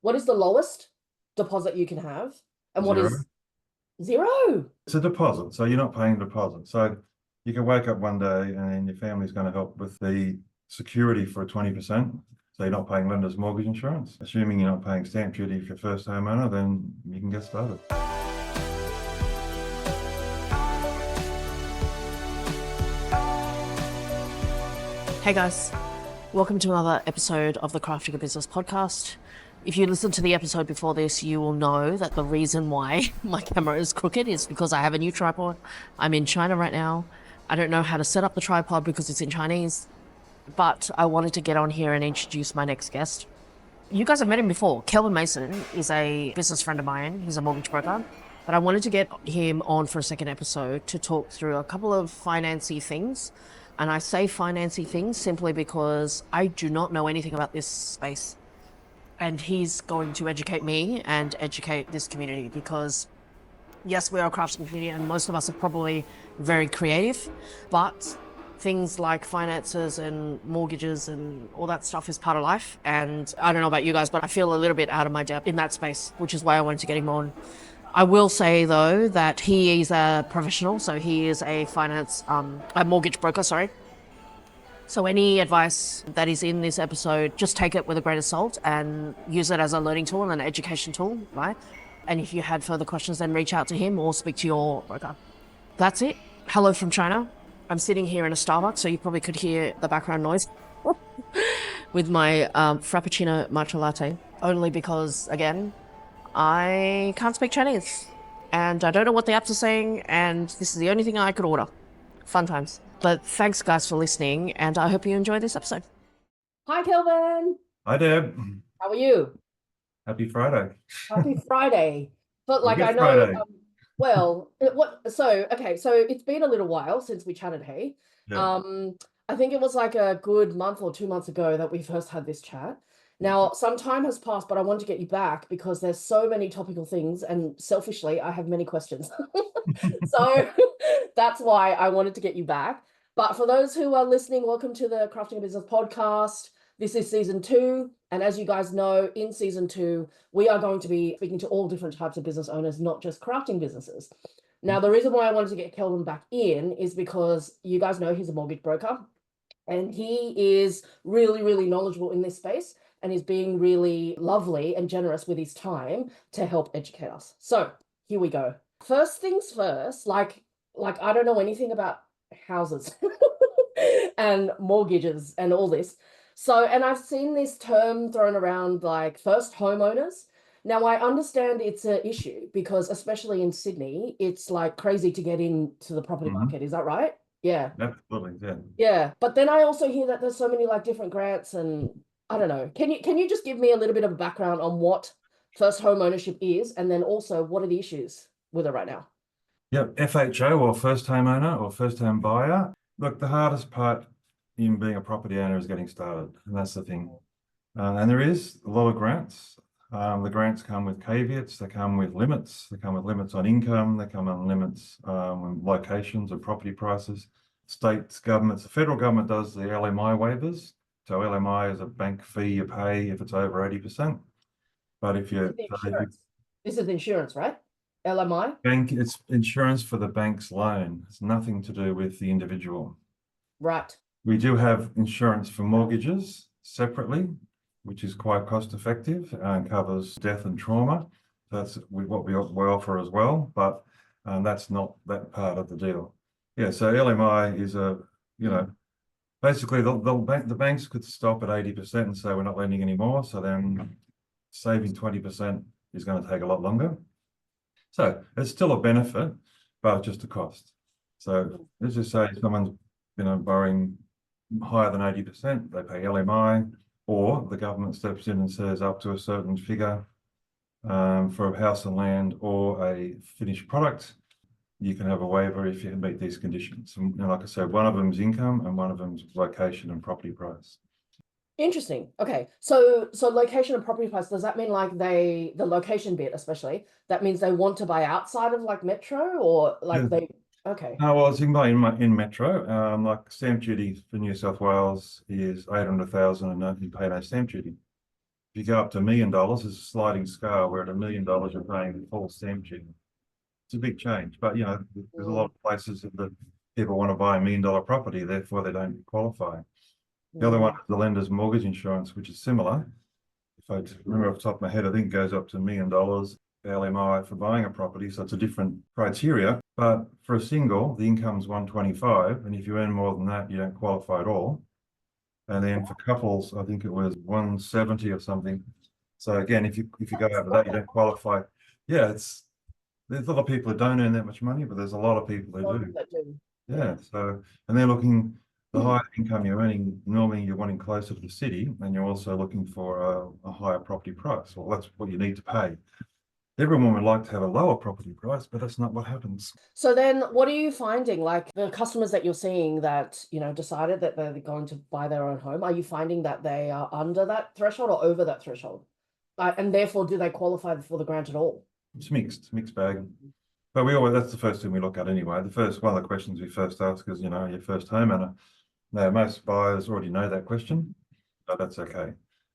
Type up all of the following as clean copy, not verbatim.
What is the lowest deposit you can have? And what Zero. is zero? It's a deposit, so you're not paying a deposit. So you can wake up one day and your family's going to help with the security for 20%. So you're not paying lender's mortgage insurance. Assuming you're not paying stamp duty if you're first homeowner, then you can get started. Hey guys, welcome to another episode of the Crafting a Business podcast. If you listened to the episode before this, you will know that the reason why my camera is crooked is because I have a new tripod. I'm in China right now. I don't know how to set up the tripod because it's in Chinese, but I wanted to get on here and introduce my next guest. You guys have met him before. Kelvin Mason is a business friend of mine. He's a mortgage broker. But I wanted to get him on for a second episode to talk through a couple of financy things. And I say financy things simply because I do not know anything about this space. And he's going to educate me and educate this community because, yes, we are a craftsman community and most of us are probably very creative, but things like finances and mortgages and all that stuff is part of life. And I don't know about you guys, but I feel a little bit out of my depth in that space, which is why I wanted to get him on. I will say though that he is a professional, so he is a a mortgage broker, sorry. So any advice that is in this episode, just take it with a grain of salt and use it as a learning tool and an education tool, right? And if you had further questions, then reach out to him or speak to your broker. That's it. Hello from China. I'm sitting here in a Starbucks, so you probably could hear the background noise with my Frappuccino matcha latte, only because, again, I can't speak Chinese and I don't know what the apps are saying, and this is the only thing I could order. Fun times. But thanks guys for listening, and I hope you enjoy this episode. Hi, Kelvin. Hi, Deb. How are you? Happy Friday. Happy Friday. But like I Good know, Friday. so it's been a little while since we chatted, hey. Yeah. I think it was like a good month or 2 months ago that we first had this chat. Now, some time has passed, but I want to get you back because there's so many topical things, and selfishly, I have many questions. So that's why I wanted to get you back. But for those who are listening, welcome to the Crafting a Business podcast. This is season 2. And as you guys know, in season 2, we are going to be speaking to all different types of business owners, not just crafting businesses. Now, the reason why I wanted to get Kelvin back in is because you guys know he's a mortgage broker and he is really, really knowledgeable in this space and is being really lovely and generous with his time to help educate us. So here we go. First things first, like I don't know anything about houses and mortgages and all this. So, and I've seen this term thrown around like first homeowners. Now, I understand it's an issue because especially in Sydney, it's like crazy to get into the property market. Is that right? Yeah. Absolutely, yeah. Yeah. But then I also hear that there's so many like different grants and I don't know. Can you just give me a little bit of a background on what first home ownership is and then also what are the issues with it right now? Yep, FHO or first homeowner or first home buyer. Look, the hardest part in being a property owner is getting started, and that's the thing. And there is a lot of grants. The grants come with caveats, they come with limits, they come with limits on income, they come on limits on locations and property prices. States, governments, the federal government does the LMI waivers. So LMI is a bank fee you pay if it's over 80%. But if you This is insurance, right? LMI? bank, it's insurance for the bank's loan. It's nothing to do with the individual. Right. We do have insurance for mortgages separately, which is quite cost effective and covers death and trauma. That's what we offer as well, but that's not that part of the deal. Yeah, so LMI is basically the banks could stop at 80% and say we're not lending anymore. So then saving 20% is going to take a lot longer. So it's still a benefit, but just a cost. So let's just say someone's borrowing higher than 80%, they pay LMI, or the government steps in and says up to a certain figure for a house and land or a finished product, you can have a waiver if you meet these conditions. And like I said, one of them is income and one of them is location and property price. Interesting. Okay. So location and property price, does that mean like the location bit especially, that means they want to buy outside of like metro or like okay. Well, it's in metro. Like stamp duty for New South Wales is 800,000 and you pay no stamp duty. If you go up to $1 million, there's a sliding scale where at $1 million you're paying full stamp duty. It's a big change, but there's a lot of places that people want to buy $1 million property, therefore they don't qualify. The other one is the lender's mortgage insurance, which is similar. If I remember off the top of my head, I think it goes up to $1 million LMI for buying a property, so it's a different criteria. But for a single, the income's 125, and if you earn more than that, you don't qualify at all. And then for couples, I think it was 170 or something. So again, if you go over that, you don't qualify. Yeah, there's a lot of people who don't earn that much money, but there's a lot of people who do. Yeah. So, and they're looking, the higher income you're earning, normally you're wanting closer to the city, and you're also looking for a higher property price. Well, that's what you need to pay. Everyone would like to have a lower property price, but that's not what happens. So then what are you finding? Like the customers that you're seeing that, decided that they're going to buy their own home, are you finding that they are under that threshold or over that threshold? And therefore, do they qualify for the grant at all? It's mixed bag. But that's the first thing we look at anyway. One of the questions we first ask is, your first homeowner. Now, most buyers already know that question, but that's okay.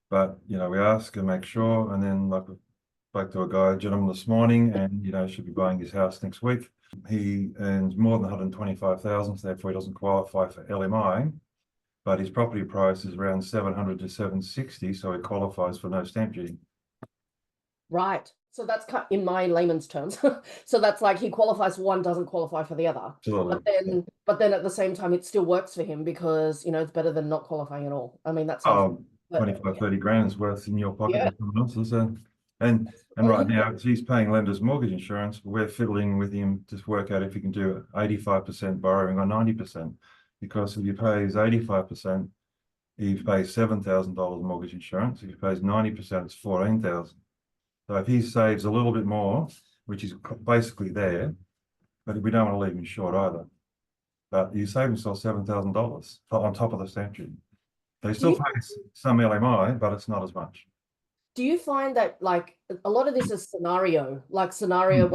But, we ask and make sure, and then like spoke to a gentleman this morning, and should be buying his house next week. He earns more than 125,000, so therefore he doesn't qualify for LMI, but his property price is around 700 to 760, so he qualifies for no stamp duty. Right. So that's in my layman's terms. So that's like he qualifies for one, doesn't qualify for the other. Absolutely. But then at the same time, it still works for him because, it's better than not qualifying at all. I mean, that's 25, 30 grand is worth in your pocket and someone else's. And right now, he's paying lender's mortgage insurance, but we're fiddling with him to work out if he can do 85% borrowing or 90%. Because if he pays 85%, he pays $7,000 mortgage insurance. If he pays 90%, it's $14,000. So if he saves a little bit more, which is basically there, but we don't want to leave him short either. But he saved himself $7,000 on top of the stamp duty. So he still pays some LMI, but it's not as much. Do you find that like a lot of this is scenario 1, scenario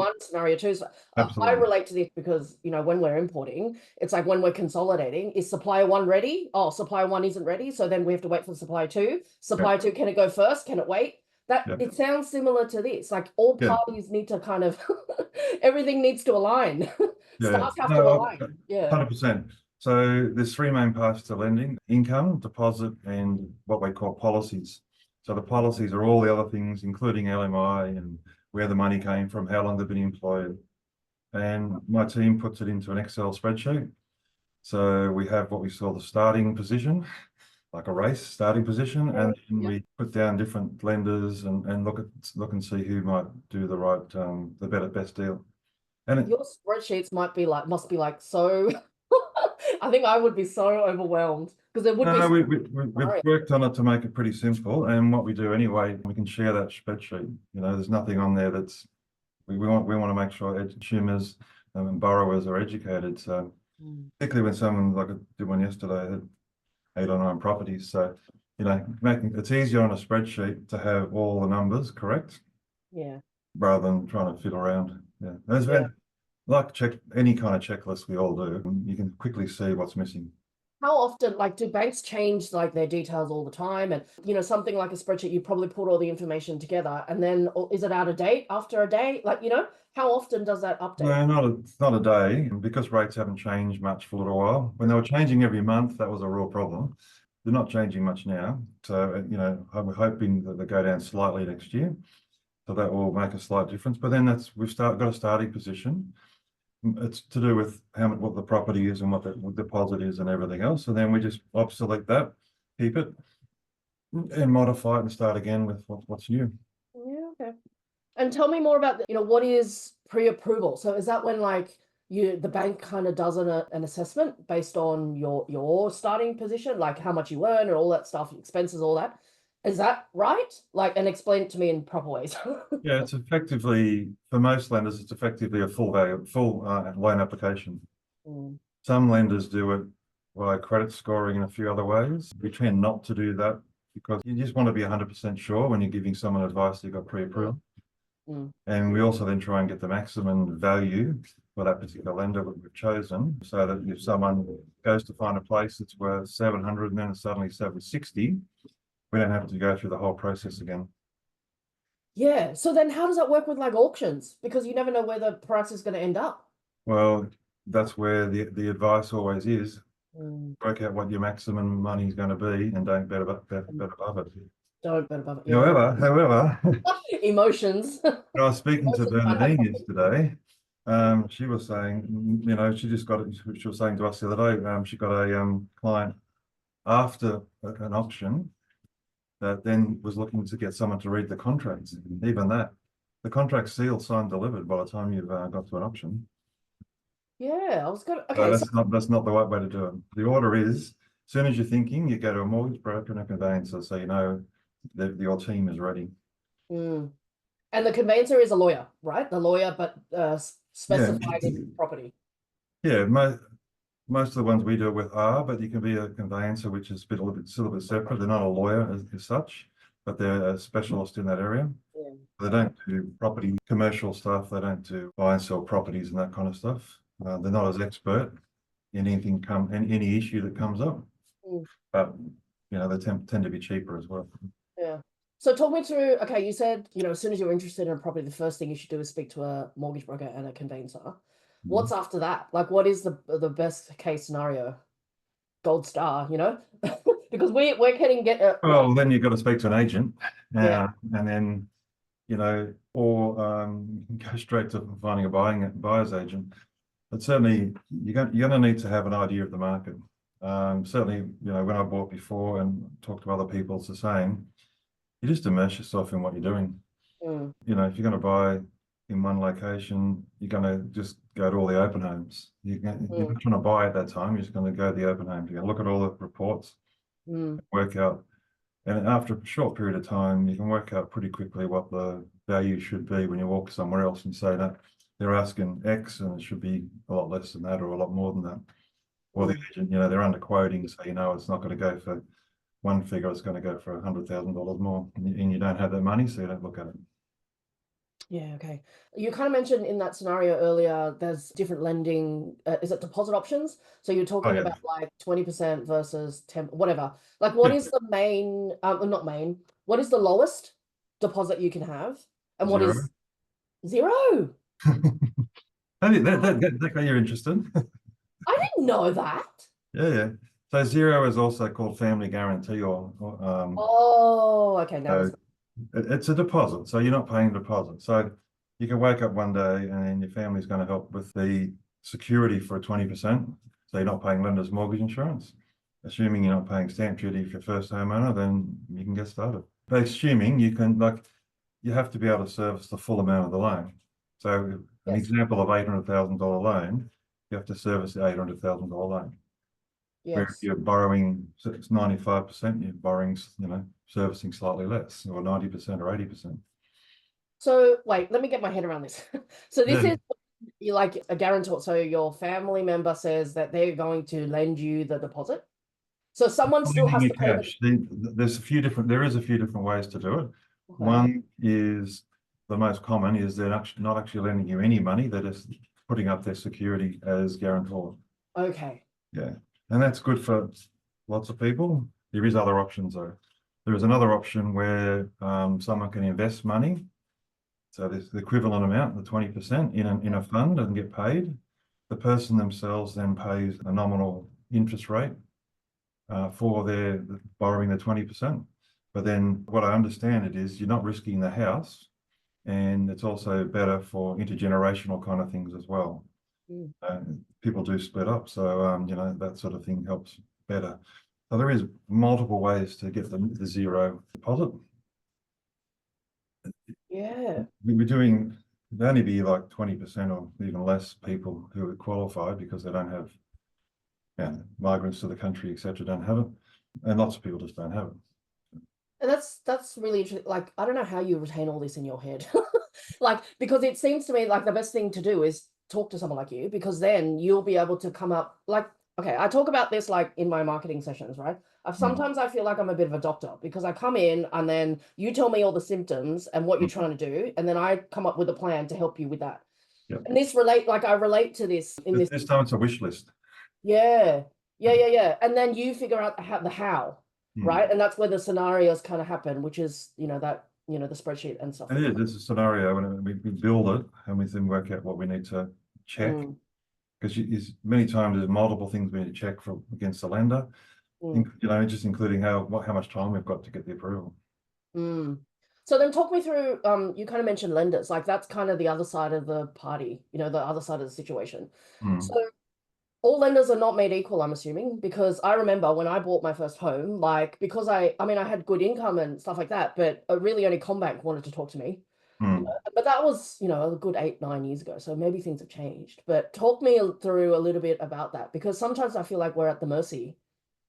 2? So I relate to this because, when we're importing, it's like when we're consolidating, is supplier 1 ready? Oh, supplier 1 isn't ready. So then we have to wait for supplier 2. Supplier 2, can it go first? Can it wait? It sounds similar to this. Like all parties need to kind of, everything needs to align. Stars have to align. 100%. So there's 3 main paths to lending: income, deposit, and what we call policies. So the policies are all the other things, including LMI and where the money came from, how long they've been employed. And my team puts it into an Excel spreadsheet. So we have what we call the starting position, like a race starting position, and then we put down different lenders and look and see who might do the right, the best deal. And your spreadsheets must be like so. I think I would be so overwhelmed because there would be. We've worked on it to make it pretty simple, and what we do anyway, we can share that spreadsheet. There's nothing on there that's we want to make sure consumers and borrowers are educated. So particularly when someone, like I did one yesterday, had 8 or 9 properties. So making it's easier on a spreadsheet to have all the numbers correct. Yeah. Rather than trying to fiddle around. Like check any kind of checklist we all do, you can quickly see what's missing. How often, do banks change their details all the time? And, something like a spreadsheet, you probably put all the information together and then is it out of date after a day? How often does that update? No, not a day, because rates haven't changed much for a little while. When they were changing every month, that was a real problem. They're not changing much now. So, we're hoping that they go down slightly next year. So that will make a slight difference. But then we've got a starting position. It's to do with what the property is and what the deposit is and everything else. And then we just obsolete that, keep it, and modify it and start again with what's new. Yeah, okay. And tell me more about what is pre-approval? So is that when the bank kind of does an assessment based on your starting position, like how much you earn and all that stuff, expenses, all that? Is that right? And explain it to me in proper ways. Yeah, it's effectively, for most lenders, it's effectively a full loan application. Some lenders do it by credit scoring in a few other ways. We tend not to do that because you just want to be 100% sure when you're giving someone advice you've got pre-approval. And we also then try and get the maximum value for that particular lender that we've chosen, so that if someone goes to find a place that's worth 700 and then it's suddenly 760, We don't have to go through the whole process again. Yeah. So then how does that work with like auctions? Because you never know where the price is going to end up. Well, that's where the advice always is. Mm. Work out what your maximum money is going to be and don't bet above it. Don't bet above it. Yeah. However, Emotions. when I was speaking to Emotions might have Bernadine something to do with it. yesterday, she was saying, she was saying to us the other day, she got a client after an auction that then was looking to get someone to read the contracts. Even that, the contract sealed, signed, delivered by the time you've got to an auction. Yeah, I was gonna. So Okay, so that's not the right way to do it. The order is, as soon as you're thinking, you go to a mortgage broker and a conveyancer, so you know that your team is ready. mm. And the conveyancer is a lawyer, right? The lawyer, but Yeah, specified in property. yeah. Most of the ones we deal with are, but you can be a conveyancer, which is still a bit separate. They're not a lawyer as such, but they're a specialist in that area. Yeah. They don't do property commercial stuff. They don't do buy and sell properties and that kind of stuff. They're not as expert in any issue that comes up, Mm. but they tend to be cheaper as well. Yeah. So talk me through, okay, you said, as soon as you're interested in a property, the first thing you should do is speak to a mortgage broker and a conveyancer. What's after that? Like, what is the best case scenario? Gold star, because we're getting Well, then you've got to speak to an agent, yeah. and then or go straight to finding a buyer's agent. But certainly, you're going to need to have an idea of the market. Certainly, when I bought before and talked to other people, it's the same. You just immerse yourself in what you're doing. Mm. If you're going to buy in one location, you're going to just go to all the open homes. You're not trying to buy at that time. You're just going to go to the open homes. You're going to look at all the reports, work out. And after a short period of time, you can work out pretty quickly what the value should be when you walk somewhere else and say that they're asking X and it should be a lot less than that or a lot more than that. Or the agent, they're underquoting, so it's not going to go for one figure, it's going to go for $100,000 more. And you don't have that money, so you don't look at it. Yeah, okay. You kind of mentioned in that scenario earlier, there's different lending, is it deposit options? So you're Oh, talking yeah. about like 20% versus 10, whatever. Like what is the main, not main, what is the lowest deposit you can have? And what Zero. is zero? That got you interested. I didn't know that. Yeah. So zero is also called family guarantee Oh, okay. Now so it's a deposit. So you're not paying a deposit. So you can wake up one day and your family's going to help with the security for 20%. So you're not paying lender's mortgage insurance. Assuming you're not paying stamp duty if you're first homeowner, then you can get started. But assuming you have to be able to service the full amount of the loan. So an example of $800,000 loan, you have to service the $800,000 loan. Where if you're borrowing 95%, you're borrowing, servicing slightly less, or 90% or 80%. So wait, let me get my head around this. So this Yeah. is you like a guarantor. So your family member says that they're going to lend you the deposit. So someone still has to pay cash. There is a few different ways to do it. Okay. One is the most common is they're not actually lending you any money. They're just putting up their security as guarantor. Okay. Yeah, and that's good for lots of people. There is other options though. There is another option where someone can invest money. So there's the equivalent amount, the 20% in a fund and get paid. The person themselves then pays a nominal interest rate for their borrowing the 20%. But then what I understand it is you're not risking the house, and it's also better for intergenerational kind of things as well. People do split up, so that sort of thing helps better. So there is multiple ways to get the zero deposit. Yeah. There'd only be like 20% or even less people who would qualify because they don't have migrants to the country, etc., don't have it. And lots of people just don't have it. And that's really interesting. Like, I don't know how you retain all this in your head. Like, because it seems to me like the best thing to do is talk to someone like you, because then you'll be able to come up like, okay, I talk about this like in my marketing sessions, right? Sometimes I feel like I'm a bit of a doctor because I come in and then you tell me all the symptoms and what you're trying to do, and then I come up with a plan to help you with that. Yep. And I relate to this in this time it's a wish list. Yeah. And then you figure out the how. right? And that's where the scenarios kind of happen, which is, the spreadsheet and stuff It like is. that. It's a scenario when we build it and we then work out what we need to check. Mm, Because many times there's multiple things we need to check against the lender, just including how much time we've got to get the approval. mm. So then talk me through, you kind of mentioned lenders, like that's kind of the other side of the party, the other side of the situation. So all lenders are not made equal, I'm assuming, because I remember when I bought my first home, like because I had good income and stuff like that, but really only Combank wanted to talk to me. But that was, a good 8-9 years ago. So maybe things have changed. But talk me through a little bit about that, because sometimes I feel like we're at the mercy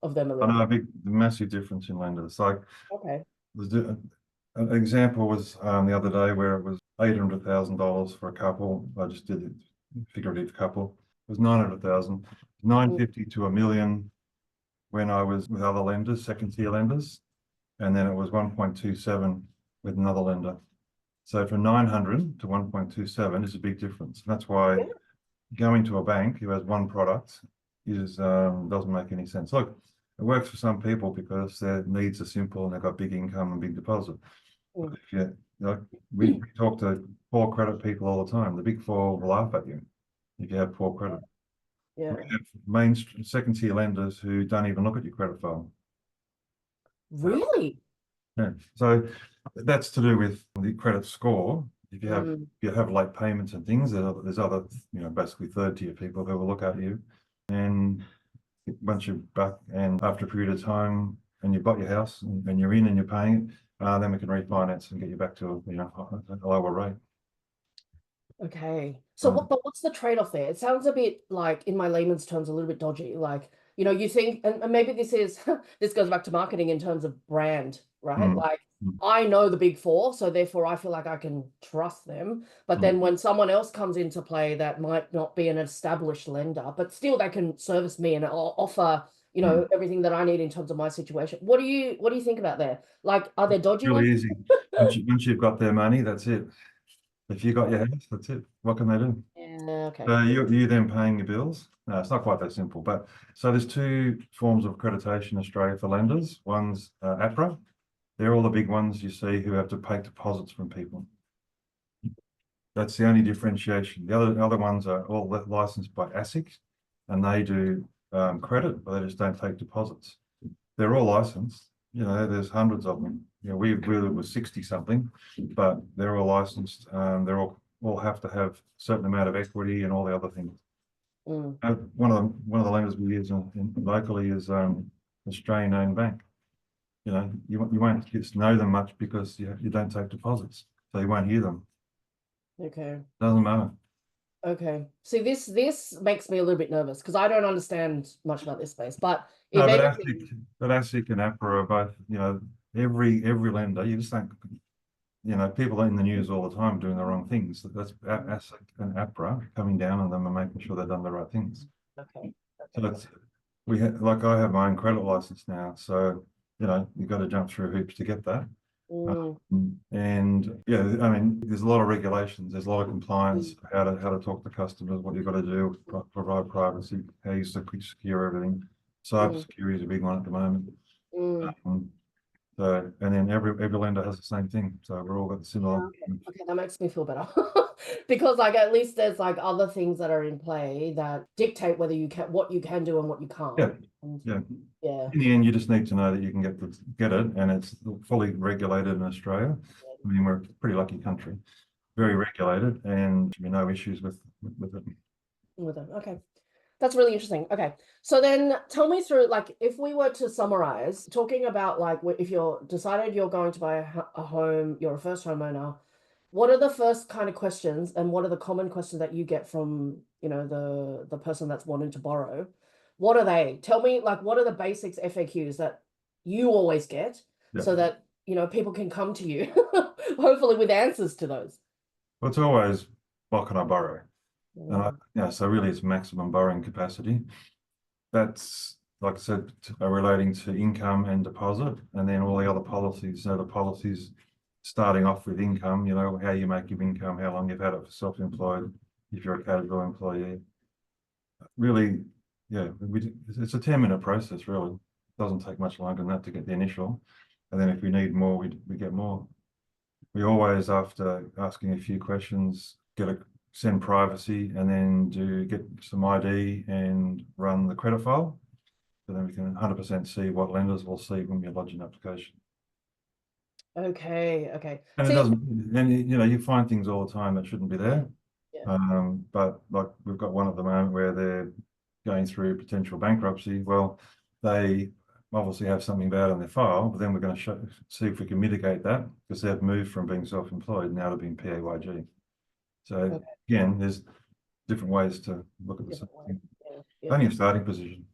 of them a I little know bit. a big, massive difference in lenders. Like Okay. an example was the other day where it was $800,000 for a couple. I just did a figurative couple. It was 900,000, 950 to $1 million when I was with other lenders, second tier lenders, and then it was 1.27 with another lender. So from 900 to 1.27 is a big difference. And that's why going to a bank who has one product doesn't make any sense. Look, it works for some people because their needs are simple and they've got big income and big deposit. But if we talk to poor credit people all the time. The big four will laugh at you if you have poor credit. Yeah. We have second tier lenders who don't even look at your credit file. Really? Yeah. So that's to do with the credit score. If you have late payments and things, there's other, basically third tier people who will look at you. And once you're back and after a period of time and you've got your house and you're in and you're paying it, then we can refinance and get you back to a lower rate. Okay. So what's the trade-off there? It sounds a bit like, in my layman's terms, a little bit dodgy. Like, you think, and maybe this is, this goes back to marketing in terms of brand, right? Like, I know the big four, so therefore I feel like I can trust them. But then when someone else comes into play that might not be an established lender, but still they can service me and offer, everything that I need in terms of my situation. What do you think about there? Like, are there dodgy ones? Really easy. Once you've got their money, that's it. If you got your house, that's it. What can they do? Yeah, okay. So you then paying your bills? No, it's not quite that simple. But so there's two forms of accreditation in Australia for lenders. One's APRA. They're all the big ones you see who have to pay deposits from people. That's the only differentiation. The other ones are all licensed by ASIC, and they do credit, but they just don't take deposits. They're all licensed. There's hundreds of them. We were 60 something, but they're all licensed. They're all have to have a certain amount of equity and all the other things. One of the lenders we use locally is Australian-owned bank. You won't just know them much because you don't take deposits, so you won't hear them. Okay. Doesn't matter. Okay. See, this makes me a little bit nervous because I don't understand much about this space. But if No, anything, but ASIC and APRA are both, every lender, you just don't, people in the news all the time doing the wrong things. That's ASIC and APRA coming down on them and making sure they've done the right things. okay. So like I have my own credit license now, so you've got to jump through hoops to get that. And there's a lot of regulations, there's a lot of compliance, how to talk to customers, what you've got to do, provide privacy, how you secure everything. Cybersecurity is a big one at the moment. So, and then every lender has the same thing. So we're all got the similar. Okay, that makes me feel better. Because like at least there's like other things that are in play that dictate whether what you can do and what you can't. Yeah. Yeah. In the end, you just need to know that you can get it, and it's fully regulated in Australia. I mean, we're a pretty lucky country, very regulated, and no issues with it. With it. Okay. That's really interesting. Okay. So then tell me through, like, if we were to summarize, talking about like if you're decided you're going to buy a home, you're a first homeowner, what are the first kind of questions and what are the common questions that you get from, the person that's wanting to borrow? What are they? Tell me, like, what are the basics FAQs that you always get so that, people can come to you, hopefully with answers to those? Well, it's always, what can I borrow? And so really it's maximum borrowing capacity. That's, like I said, relating to income and deposit, and then all the other policies. So the policies starting off with income, how you make your income, how long you've had it for self-employed, if you're a casual employee. Really, it's a 10-minute process, really. doesn't take much longer than that to get the initial. And then if we need more, we get more. We always, after asking a few questions, send privacy and then get some ID and run the credit file. So then we can 100% see what lenders will see when we lodge an application. Okay, okay. And it doesn't, and you find things all the time that shouldn't be there. Yeah. But like we've got one at the moment where they're going through potential bankruptcy. Well, they obviously have something bad on their file, but then we're going to see if we can mitigate that because they've moved from being self-employed now to being PAYG. So again, there's different ways to look at the same thing. Yeah. Only a starting position.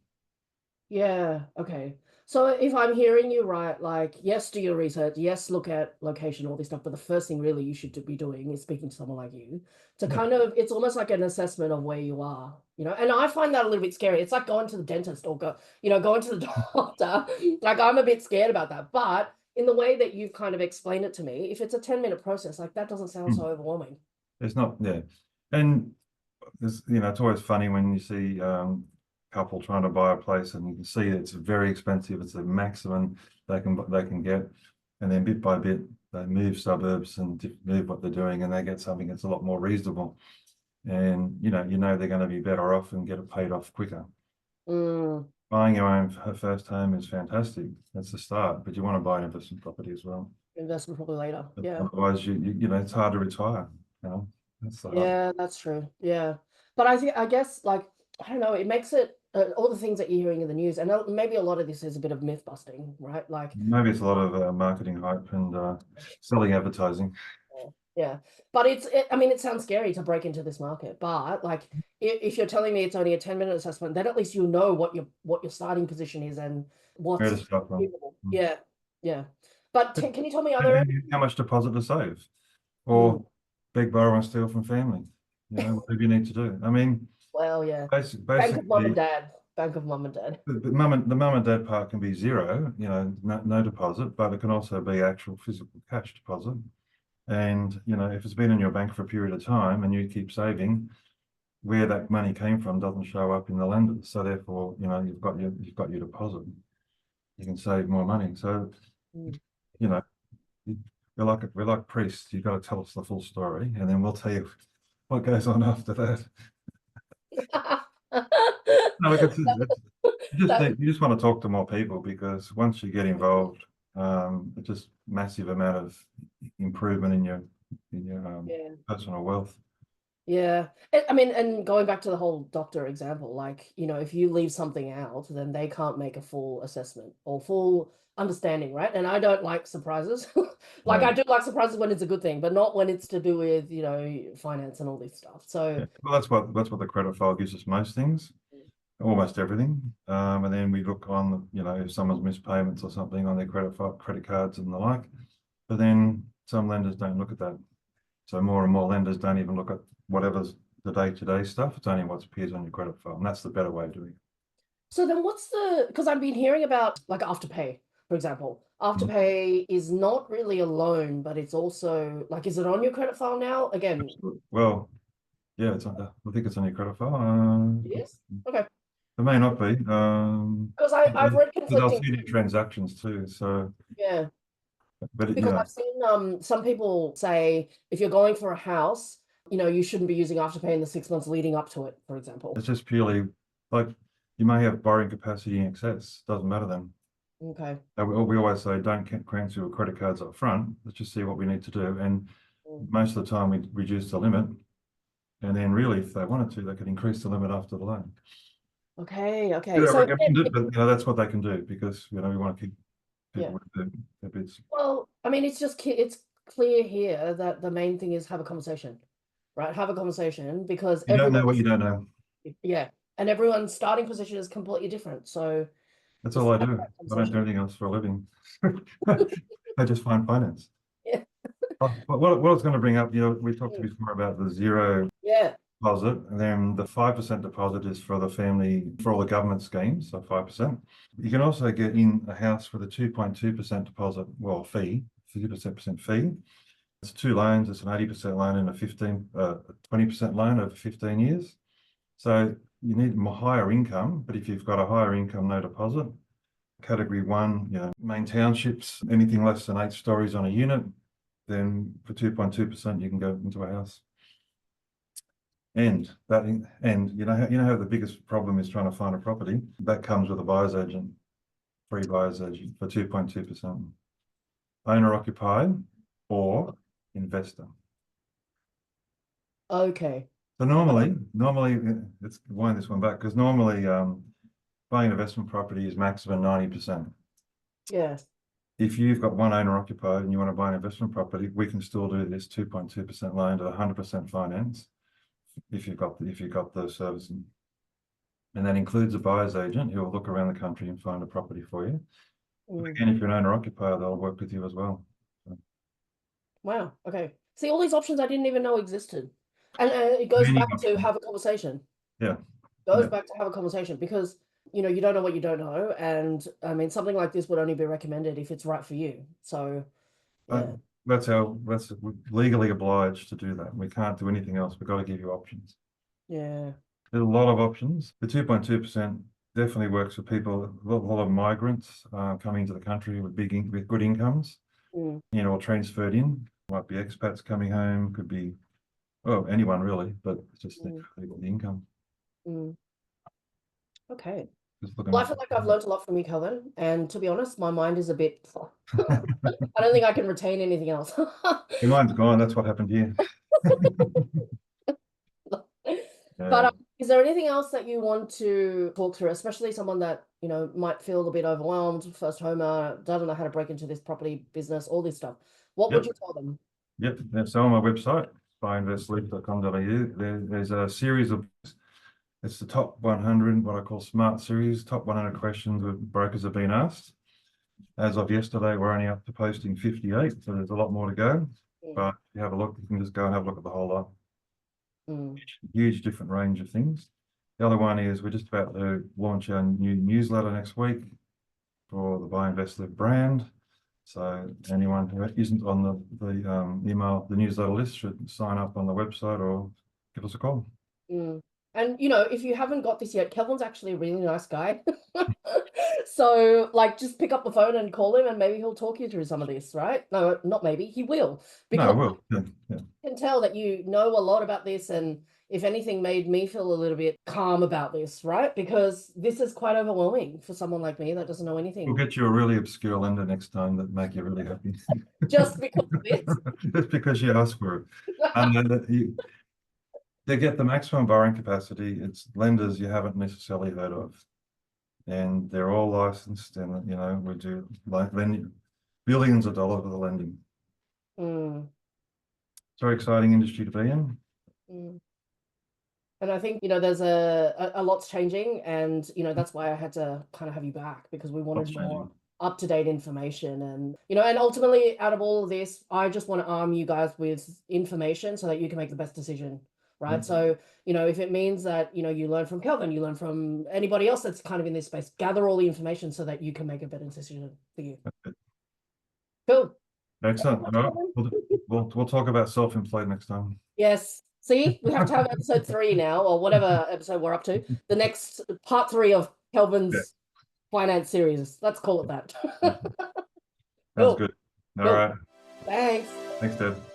Yeah, okay. So if I'm hearing you right, like, yes, do your research, yes, look at location, all this stuff, but the first thing really you should be doing is speaking to someone like you to kind of, it's almost like an assessment of where you are, and I find that a little bit scary. It's like going to the dentist or going to the doctor. Like, I'm a bit scared about that, but in the way that you've kind of explained it to me, if it's a 10-minute process, like that doesn't sound so overwhelming. It's not, yeah. And it's always funny when you see couple trying to buy a place and you can see it's very expensive. It's the maximum they can get, and then bit by bit they move suburbs and move what they're doing, and they get something that's a lot more reasonable. And they're going to be better off and get it paid off quicker. Buying your own first home is fantastic. That's the start, but you want to buy an investment property as well. Investment probably later. Yeah. Otherwise, it's hard to retire. Yeah, that's true. Yeah, but I guess, like, I don't know, it makes it all the things that you're hearing in the news, and maybe a lot of this is a bit of myth busting, right? Like, maybe it's a lot of marketing hype and selling advertising. Yeah, but I mean, it sounds scary to break into this market, but like, if you're telling me it's only a 10-minute assessment, then at least you'll know what your starting position is and what's achievable. Yeah, yeah. But can you tell me, how much deposit to save, or beg, borrow, and steal from family? Whatever you need to do. I mean, well, yeah, basically, Bank of mum and dad. Bank of mum and dad. The mum and dad part can be zero, no deposit, but it can also be actual physical cash deposit. And if it's been in your bank for a period of time and you keep saving, where that money came from doesn't show up in the lender. So therefore, you've got your deposit. You can save more money. So we're like priests. You've got to tell us the full story, and then we'll tell you what goes on after that. No, you just want to talk to more people, because once you get involved, it's just massive amount of improvement in your personal wealth. Yeah, I mean, and going back to the whole doctor example, like, if you leave something out, then they can't make a full assessment or full understanding, right? And I don't like surprises. Like, I do like surprises when it's a good thing, but not when it's to do with, finance and all this stuff. So well, that's what the credit file gives us most things, almost everything. And then we look on, if someone's missed payments or something on their credit cards and the like. But then some lenders don't look at that. So more and more lenders don't even look at whatever's the day-to-day stuff. It's only what appears on your credit file, and that's the better way of doing it. So then because I've been hearing about, like, Afterpay, for example. Afterpay is not really a loan, but it's also, like, is it on your credit file now? Again. Well, yeah, I think it's on your credit file. It is? Okay. It may not be. Because I've read conflicting. They'll see transactions too, so. Yeah. But because I've seen some people say if you're going for a house, you shouldn't be using Afterpay in the 6 months leading up to it, for example. It's just purely like, you may have borrowing capacity in excess. Doesn't matter then. Okay. We always say don't cancel your credit cards up front. Let's just see what we need to do. And most of the time we reduce the limit. And then really, if they wanted to, they could increase the limit after the loan. Okay. Yeah, so but that's what they can do, because we want to keep people with their bids. Well, I mean, it's clear here that the main thing is have a conversation, right? Have a conversation, because you don't know what you don't know. Yeah, and everyone's starting position is completely different. So that's all I do. I don't do anything else for a living. I just find finance. Yeah. What I was going to bring up, we talked before about the zero deposit, and then the 5% deposit is for the family, for all the government schemes, so 5%. You can also get in a house with a 2.2% deposit, fee, 50% fee. It's 2 loans. It's an 80% loan and a 20% loan over 15 years. So you need a higher income, but if you've got a higher income, no deposit, category 1, main townships, anything less than 8 stories on a unit, then for 2.2% you can go into a house. And you know how the biggest problem is trying to find a property? That comes with a buyer's agent, free buyer's agent for 2.2%. Owner occupied or investor. Okay. So normally, let's wind this one back, because normally buying investment property is maximum 90%. Yes. If you've got one owner occupied and you want to buy an investment property, we can still do this 2.2% loan to 100% finance if you've got the servicing. And that includes a buyer's agent who will look around the country and find a property for you. Again, if you're an owner occupier, they'll work with you as well. Wow. Okay. See, all these options I didn't even know existed. And it goes Many back to options. have a conversation. Yeah. Goes back to have a conversation, because you don't know what you don't know, and I mean something like this would only be recommended if it's right for you. So yeah. That's we're legally obliged to do that. We can't do anything else. We've got to give you options. Yeah. There's a lot of options. The 2.2% definitely works for people. A lot of migrants coming into the country with good incomes. Or transferred in. Might be expats coming home. Could be anyone really, but it's just the income. Okay. Just Well, I feel like I've learned a lot from you, Kelvin, and to be honest, my mind is a bit I don't think I can retain anything else. Your mind's gone. That's what happened here. But is there anything else that you want to talk through, especially someone that might feel a bit overwhelmed, first homer, doesn't know how to break into this property business, all this stuff? What would you tell them? Yep. So on my website, buyinvestlive.com.au, there's a series of, it's the top 100, what I call smart series, top 100 questions that brokers have been asked. As of yesterday, we're only up to posting 58, so there's a lot more to go. But if you have a look, you can just go and have a look at the whole lot. Huge different range of things. The other one is we're just about to launch our new newsletter next week for the BuyInvestLive brand. So anyone who isn't on the newsletter list should sign up on the website or give us a call. And if you haven't got this yet, Kelvin's actually a really nice guy. So just pick up the phone and call him, and maybe he'll talk you through some of this, right? No, not maybe, he will. Because no, I will. Yeah. I can tell that you know a lot about this, and if anything made me feel a little bit calm about this, right? Because this is quite overwhelming for someone like me that doesn't know anything. We'll get you a really obscure lender next time that make you really happy. Just because of this? Just because you asked for it. They get the maximum borrowing capacity. It's lenders you haven't necessarily heard of. And they're all licensed, and we do lending billions of dollars with the lending. It's a very exciting industry to be in. And I think there's a lot's changing, and that's why I had to kind of have you back, because we wanted more up-to-date information, and ultimately out of all of this, I just want to arm you guys with information so that you can make the best decision. Right. So, if it means that, you learn from Kelvin, you learn from anybody else that's kind of in this space, gather all the information so that you can make a better decision for you. Cool. Excellent. All right. We'll talk about self-employed next time. Yes. See, we have to have episode 3 now, or whatever episode we're up to. The next part 3 of Kelvin's finance series. Let's call it that. Sounds good. All right. Thanks. Thanks, Deb.